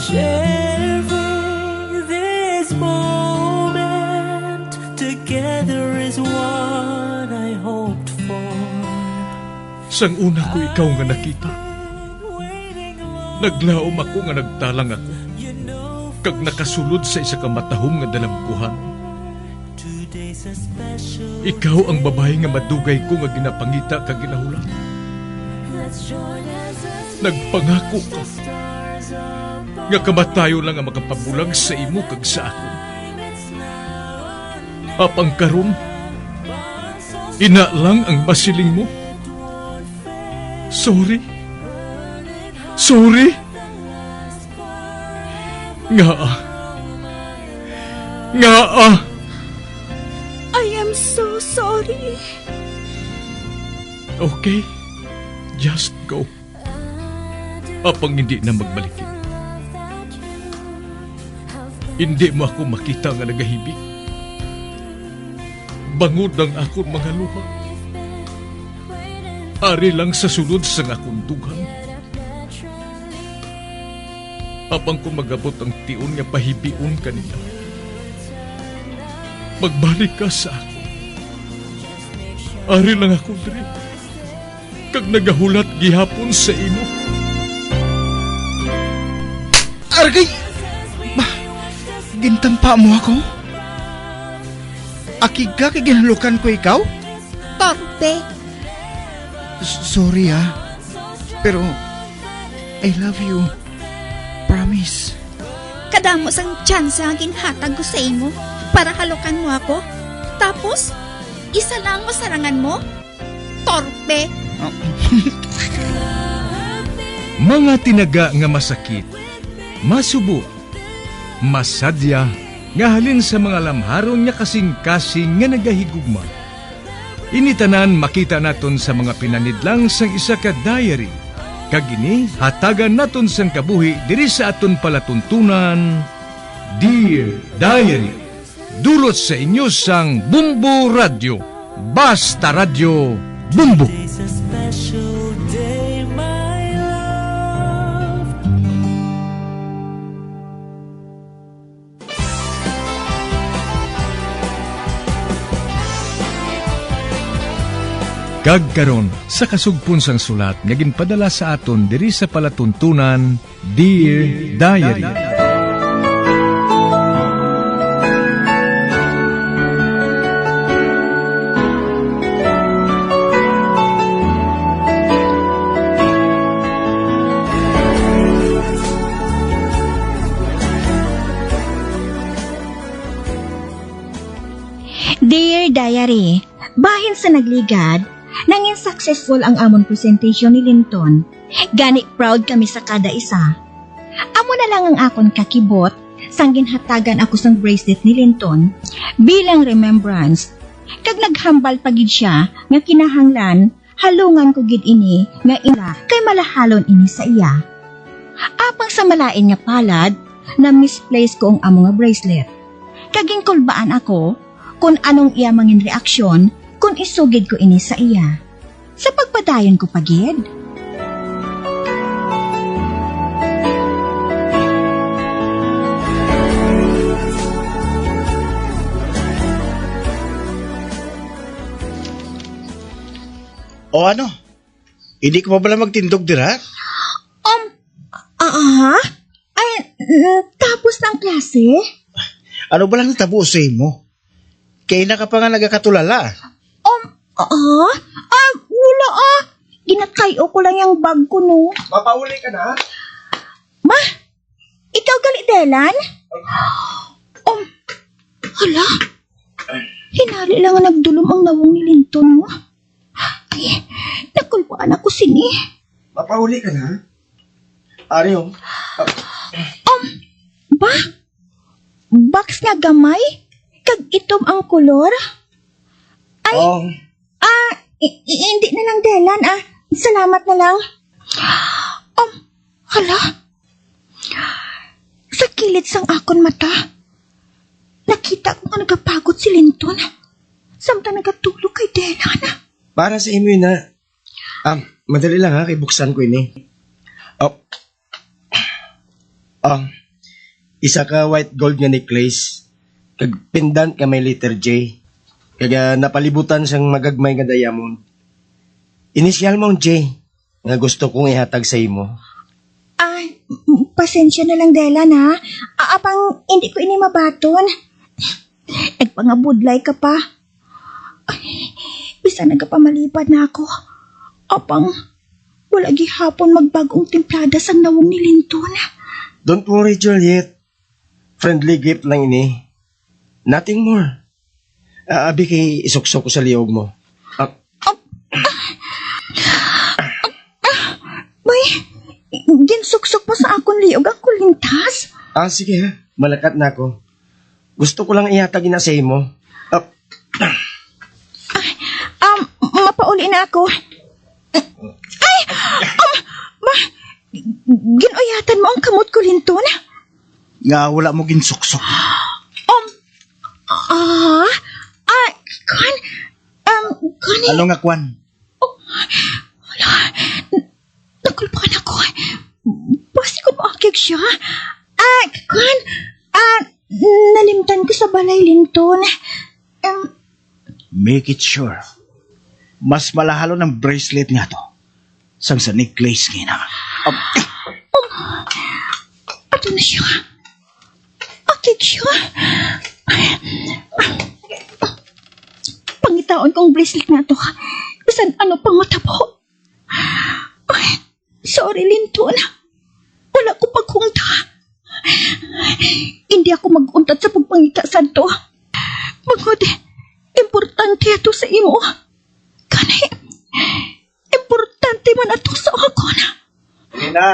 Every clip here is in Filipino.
Sharing this moment together is what I hoped for. Sang una ko ikaw nga nakita, naglaom ako nga nagtalang ako, kag nakasulod sa isa ka matahom nga dalagkuhan. Ikaw ang babae nga madugay ko nga ginapangita kag ginahulan. Nagpangako ka nga kamatayo lang ang makapabulag sa imo kag sa ako. Apang karon, ina lang ang masiling mo. Sorry. Nga. I am so sorry. Okay, just go. Apang hindi na magbalikin. Hindi mo ako makita nga nagahibik. Bangod ang akong mga luha. Ari lang sa sulod sa akong dugang. Apang ko magabot ang tiun nga pahibiun kanila. Magbalik ka sa ako. Ari lang ako diri. Kag nagahulat gihapon sa imo. Argay! Gintampa mo ako? Akig ka kay ginalukan ko ikaw? Torpe. Sorry pero I love you. Promise. Kadamos ang tsansa ang ginhatag ko sa imo para halukan mo ako. Tapos, isa lang masarangan mo? Torpe. Mga tinaga nga masakit, masubo, masadya, nga halin sa mga lamharon nga kasing-kasing nga nagahigugma. Initanan makita naton sa mga pinanidlang sang isa ka diary. Kagini, hatagan naton sang kabuhi diri sa aton palatuntunan, Dear Diary. Dulot sa inyo sang Bumbo Radio. Basta Radio Bumbo. It's a special day, my love. Kagkaron sa kasugpon sang sulat nga ginpadala sa aton diri sa palatuntunan, Dear Diary. Dear Diary, bahin sa nagligad, nangin successful ang amon presentation ni Linton. Gani proud kami sa kada isa. Amo na lang ang akon kakibot, sang ginhatagan ako sang bracelet ni Linton, bilang remembrance. Kag naghambal pagid siya, nga kinahanglan, halungan ko gid ini, nga ila, kay malahalon ini sa iya. Apang sa malain nga palad, na misplace ko ang amo nga bracelet. Kaging kulbaan ako, kung anong iya mangin reaksyon kung isugid ko ini sa iya. Sa pagpadayon ko pagid. O ano? Hindi ko pa pala magtindog dira? Ay, tapos ng klase? Ano ba lang tapusin mo? Kaya na ka pa nga nagkakatulala. Wala Ginakayo ko lang yung bag ko, no. Mapauli ka na? Ma, ikaw galit Delan? Hala, hinali lang ang nagdulom ang nawong ni Linton, no. Ay, nakulpaan ako sini. Mapauli ka na? Ariyo. Ba? Box nga gamay? Kag itom ang kolor? Ay, hindi na lang, Delan, salamat na lang. Hala? Sa kilid sang akon mata, nakita ko nga nagapagod si Linton. Samtang nagatulog kay Delan. Para sa imo yun na. Madali lang kay buksan ko ini. Isa ka white gold nga necklace. Kag pendant ka may letter J. Kaya napalibutan siyang magagmay nga diamond. Inisyal mong J nga gusto kong ihatag sa imo. Ay, pasensya na lang, Dela, na. Apang hindi ko ini mabaton. Nagpangabudlay ka pa. Ay, bisa nagkapamalipad na ako. Apang, wala gihapon magbagong templada sang nawong ni Linton. Don't worry, Juliet. Friendly gift lang ini. Nothing more. Abi kay isuksok ko sa liog mo. Bay, ginsuksok pa sa akong liog ang kulintas. Sige ha. Malakat na ako. Gusto ko lang ihatag na sa imo. Mapauli na ako. Ay! Ginuyatan mo ang kamot ko, Linton. Nga wala mo ginsuksok. Kani. Ano nga kwan? Nakulpakan ako. Basta ko maakig siya. Nalimtan ko sa balay, Linton. Make it sure. Mas malahalo ng bracelet nga to. Sang sa necklace nga na. Ato na siya. Akig siya. Pangitaon kong bracelet nga to. Bisan ano pang matabo. Ay, sorry, Linton. Wala ko paghungta. Hindi ako mag-untat sa pagpangita sa to. Bangod, importante ato sa imo. Kani, importante man ato sa ako na. Lina!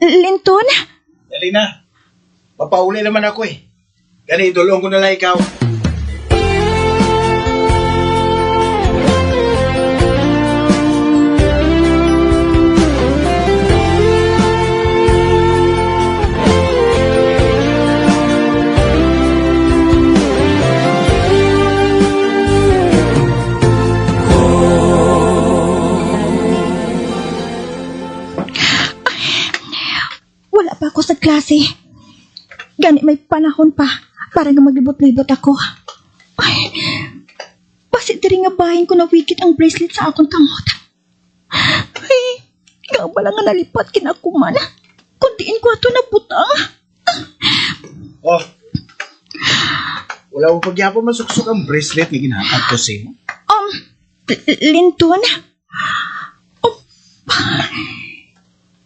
Linton? Lina! Papauli naman ako eh. Gani, dulong ko na lang ikaw. Wala pa ako sa klase. Gani may panahon pa para nga maglibot-libot ako. Ay, basit diri nga bahin ko na wikit ang bracelet sa akong kamot. Ay, ikaw pala nga nalipat kinakuman. Kundiin ko ato na butang. Wala mo pagyapon masuksok ang bracelet nga ginhatag ko sa imo. Linton?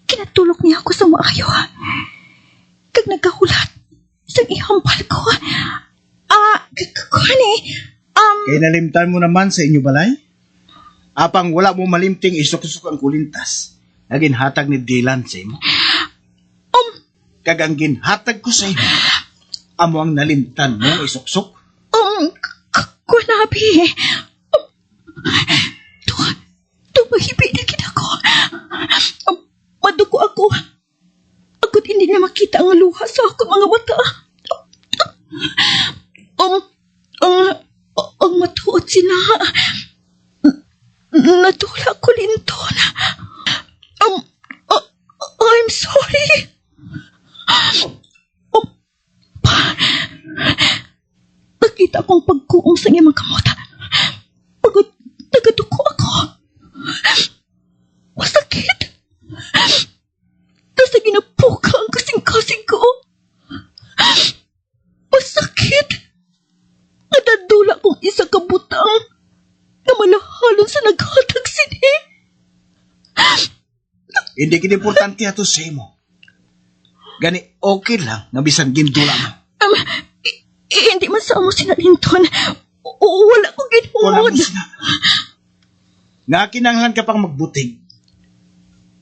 Kinatulok niya ako sa maayo. Kag nagkahulat sa ihambal ko. Kani, Kaya nalimtan mo naman sa inyo balay? Apang wala mo malimting isuksok ang kulintas na ginhatag ni Dylan sa imo. Kag ang ginhatag ko sa imo, amo ang nalimtan mo isuksok. kunabi. Tumahibi na ako. Madugo ako. Agad hindi na makita ang luha sa akong mga mata. Ang matuot sila. Natula ko, Linton. I'm sorry. Nakita kong pagkuong sa iyong mga kamot. Pagod, nagaduko ako. Masakit. Nasa ginapuka ang kasing-kasing ko. Masakit. Nadadula kong isa kabutang na malahalon sa naghatag sini. Hindi kinimportante ato sa imo. Gani, okay lang na bisan gindula mo. Hindi man sa amo sina Linton. Wala ko Wala mo ginhumod. sila. Nga kinanglan ka pang magbutig.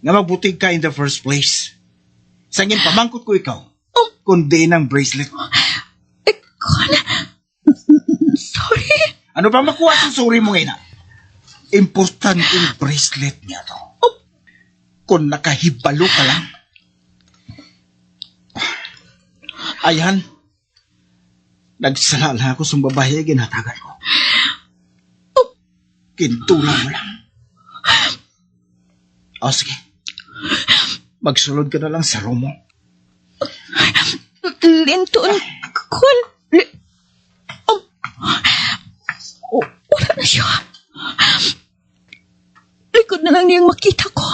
Nga magbutig ka in the first place. Sangin pamangkot ko ikaw. Kundi ng bracelet. Sorry. Ano ba makuha sa sorry mo ngayon? Importante yung bracelet niya to. Kung nakahibalo ka lang. Ayan. Nagsala lang ako sa babae ginatagan ko. Kintula mo lang. O sige. Magsulod ka na lang sa romo. Linton, kwan, wala na siya. Likod na lang niyang makita ko.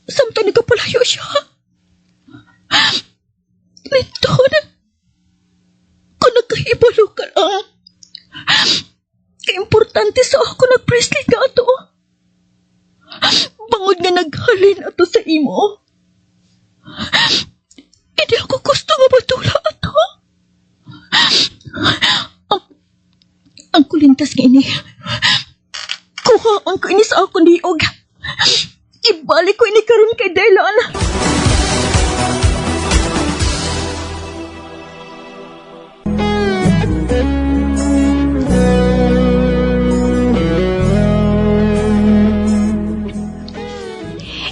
Samtang nagkapalayo siya. Linton, kung nagkahibalo ka lang, kaimportante sa ako nag-bracelet ka ato. Bangod nga naghalin ato sa imo. Hindi ako gusto nga matula ato. Ang kulintas nga ini. Kuhaan ko ini sa akong diog. Ibalik ko ini karon kay Dylan.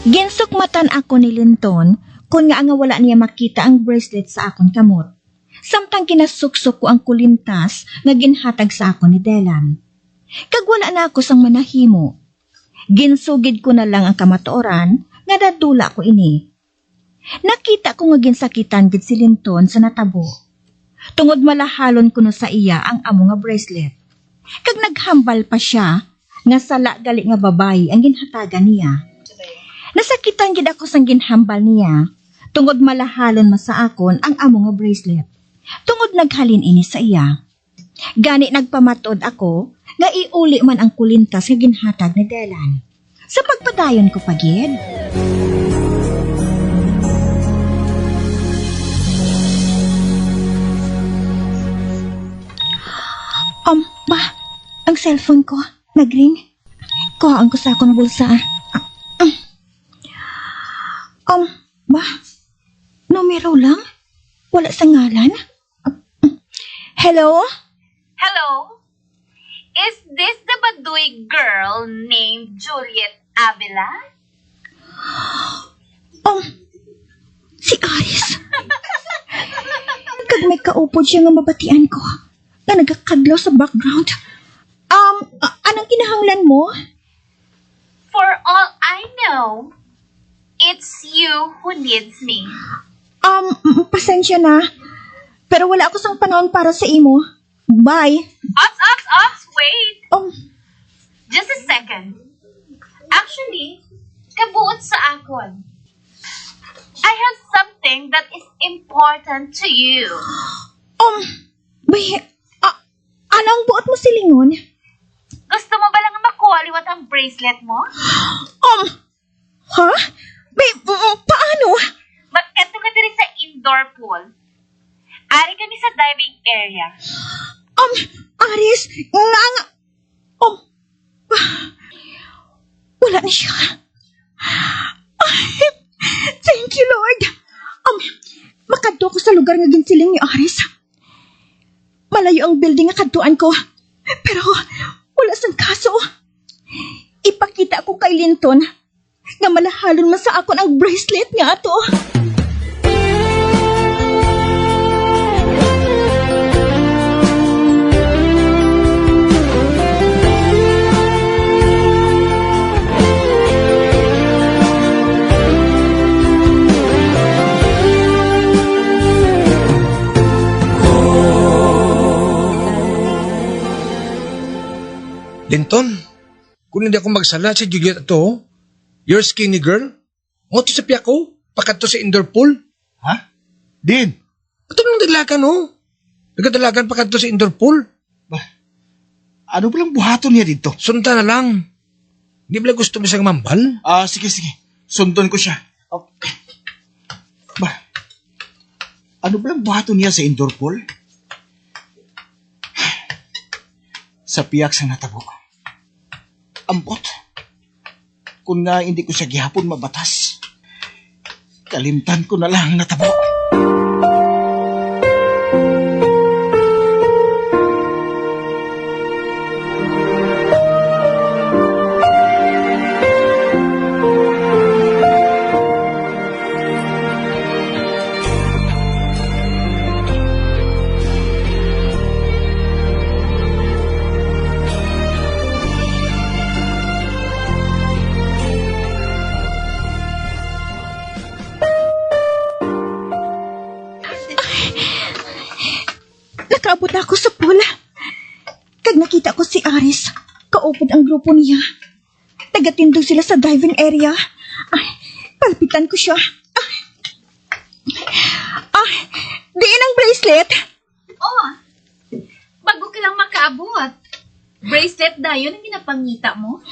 Ginsukmatan ako ni Linton kung nga wala niya makita ang bracelet sa akong kamot. Samtang kinasuksok ko ang kulintas nga ginhatag sa akon ni Dylan. Kag wala na ako sang manahimo. Ginsugid ko na lang ang kamatuoran nga dadula ko ini. Nakita ko nga ginsakitan gid si Linton sa natabo. Tungod malahalon ko no sa iya ang amo nga bracelet. Kag naghambal pa siya nga sala gali nga babayi ang ginhatagan niya. Nasakitan gid ako sang ginhambal niya. Tungod malahalon ma sa akon ang amo nga bracelet. Tungod naghalin ini sa iya. Gani nagpamatod ako nga iuli man ang kulintas nga ginhatag ni Dylan. Sa pagpadayon ko pagid. Ba, ang cellphone ko nagring. Kuhaan ko sa akong bulsa. Ba, numero lang? Wala sa ngalan? Hello? Hello? Is this the Baduy girl named Juliet Avila? Si Aris. Kag may kaupod siya nga mabatian ko. Na nagakadlaw sa background. Anong kinahanglan mo? For all I know, it's you who needs me. Pasensya na. Pero wala ako sang panahon para sa imo. Bye. Ops, wait. Just Just a second. Actually, kabuot sa akon. I have something that is important to you. Bay, anong buot mo silingon? Gusto mo ba lang makuwaliwat ang bracelet mo? Ha? Bay, paano? Mag-eto ka diri sa indoor pool. Ari kami sa diving area. Aris, wala na siya. Thank you, Lord. Makadto ko sa lugar nga ginsiling ni Aris. Malayo ang building nga kadtuan ko. Pero, wala sang kaso. Ipakita ko kay Linton nga malahalon man sa akon ang bracelet nga ato. Linton, kung hindi ako magsala si Juliet ito, you're skinny girl. Mo to sa piya ko, pakat to sa indoor pool. Ha? Din, Ito nang dalagan, oh. Nagdalagan pakat to sa indoor pool. ano palang buhaton niya dito? Sunta na lang. Hindi ba gusto mo siyang mambal? Sige. Sundon ko siya. Ano palang buhaton niya sa indoor pool? Sa piyak sa natabo. Ambot. Kung na hindi ko siya gihapon mabatas, kalimtan ko na lang natabo. nakaabot na ako sa pool. Kag nakita ko si Aris, kaupod ang grupo niya. Tagatindog sila sa diving area. Ay, palpitan ko siya. Diin ang bracelet. Oh, bago ka lang makaabot. Bracelet dayon ang ginapangita mo.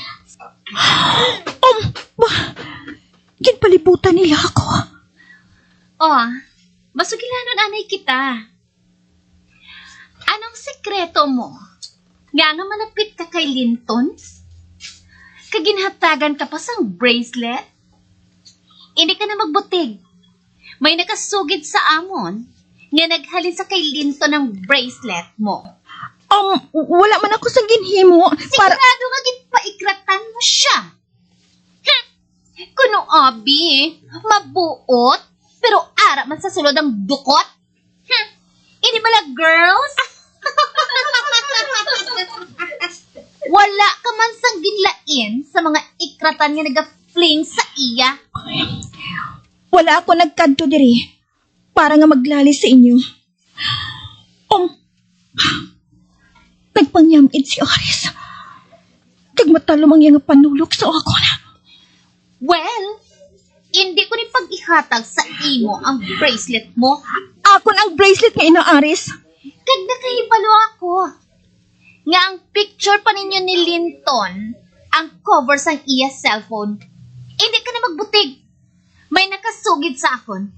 Ginpalibutan nila ako. Oh, masugilanon anay kita. Anong sekreto mo? Nga malapit ka kay Linton? Kaginhatagan ka pa sang bracelet? Hindi ka na magbutig. May nakasugid sa amon nga naghalin sa kay Linton ng bracelet mo. Wala man ako sa ginhimo. Sigurado maging paikratan mo siya. Kuno abi, mabuot, pero ara man sa sulod ang dukot. Ini bala girls? Wala ka man sang ginlain sa mga ikratan nga naga-fling sa iya. Wala ako nagkanto diri para nga maglali sa inyo. Nagpangyamid si Aris. Kag matalom ang iyang panulok sa ako na. Well, hindi ko ni pag-ihatag sa imo ang bracelet mo. Akon ang bracelet nga ina Aris. Kag nakahibalo ako. Nga ang picture pa ninyo ni Linton, ang cover sang iya cellphone. Hindi ka na magbutig. May nakasugid sa akon.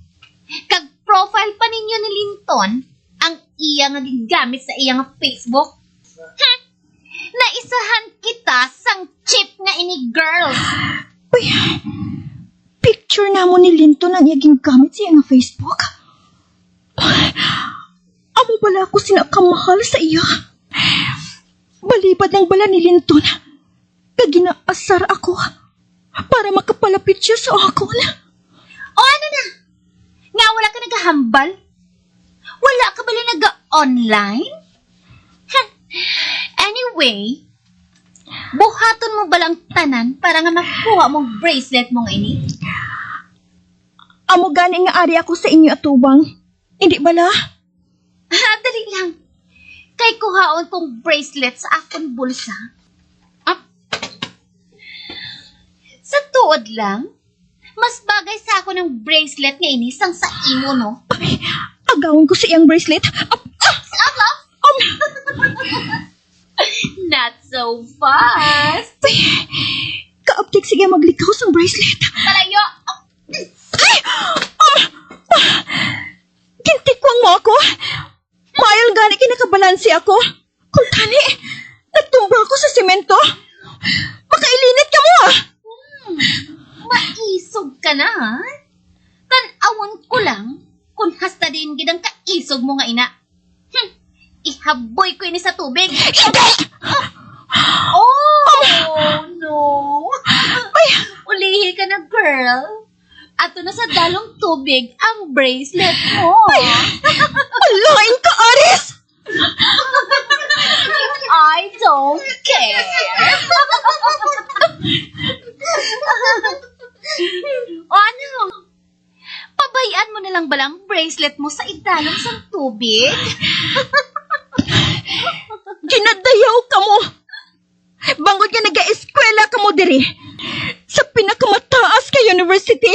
Kag profile pa ninyo ni Linton, ang iya nga gigamit sa iya nga Facebook. Naisahan kita sang chip nga ini girls. Uy, picture na mo ni Linton ang iyang gamit sa iyang Facebook. Amo bala ako sinakamahal sa iya. Balibad ng bala ni Linton. Kag ginaasar ako para makapalapit siya sa ako na. O ano na? Nga wala ka nagahambal? Wala ka bala naga-online? Anyway, buhaton mo balang tanan para nga makuha mong bracelet mong ini? Amo gani nga ari ako sa inyo atubang. Hindi bala? Dali lang. Kay kuhaon kong bracelet sa akong bulsa. Sa tuod lang, mas bagay sa ako ng bracelet nga ini sang sa imo, no? Ay, agawin ko sa iyang bracelet. Not so fast. Ay, kaaptik sige maglikaw sa bracelet. Palayo. Ay! Kintikwang mo ako. Mayal gani kinakabalansi ako. Kung tani, natumba ako sa semento. Makailinit ka mo ah. Maisog ka na, ha? Tan-awon ko lang kung hasta din gidang kaisog mo nga ina. Ihaboy ko ini sa tubig. Hindi! Oh, no. Ulihi ka na, girl. Ato na sa dalong tubig ang bracelet mo. Alain ka, Aris! I don't care. Ano? Pabayaan mo na lang balang bracelet mo sa idalong sa tubig? Ginadayaw ka mo. Bangod nga nag-eskwela ka mo diri. Sa pinakamataas ka university.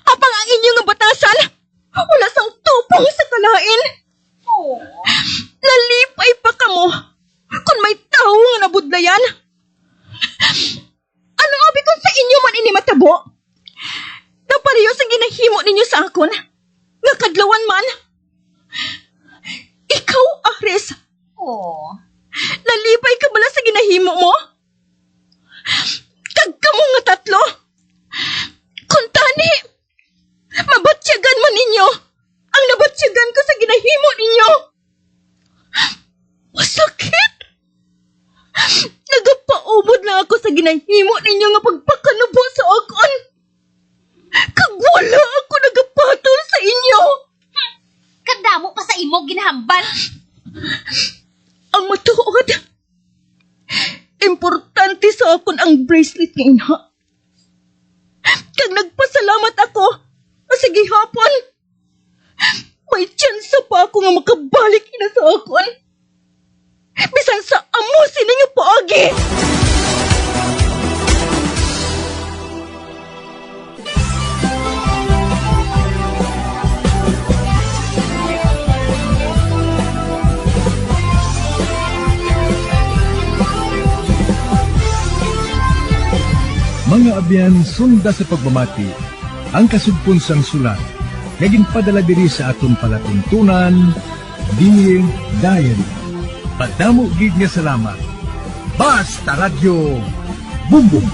Apang ang inyong nga batasan, wala sang tupong sa kalain. Oh. Nalipay pa ka mo kung may tao nga nabudlayan. Ano abi kung sa inyo man ini matabo? Naparehas ang ginahimo ninyo sa akon. Nga kadlawan man. Ikaw, Aris. Oh. Nalipay ka bala sa ginahimo mo? Kag kamo nga tatlo. Kung tani, mabatsyagan man ninyo ang nabatsyagan ko sa ginahimo ninyo. Masakit. Nagapaubod na ako sa ginahimo ninyo nga pagpakanubo sa akon. Kag wala ako nagapatol sa inyo. Kadamo pa sa imo ginahambal. Ang matuod. Importante sa akon ang bracelet nga ina. Kag nagpasalamat ako. Sige hapon. May tsansa pa ako nga makabalik ina sa akon. Bisan sa amusin ninyo paagi. Mga abyan, sunda sa pagmamati, ang kasugpon sang sulat, naging padala diri sa aton palatuntunan, Dear Diary. Padamo gid nga salamat. Basta Radio Bumbum.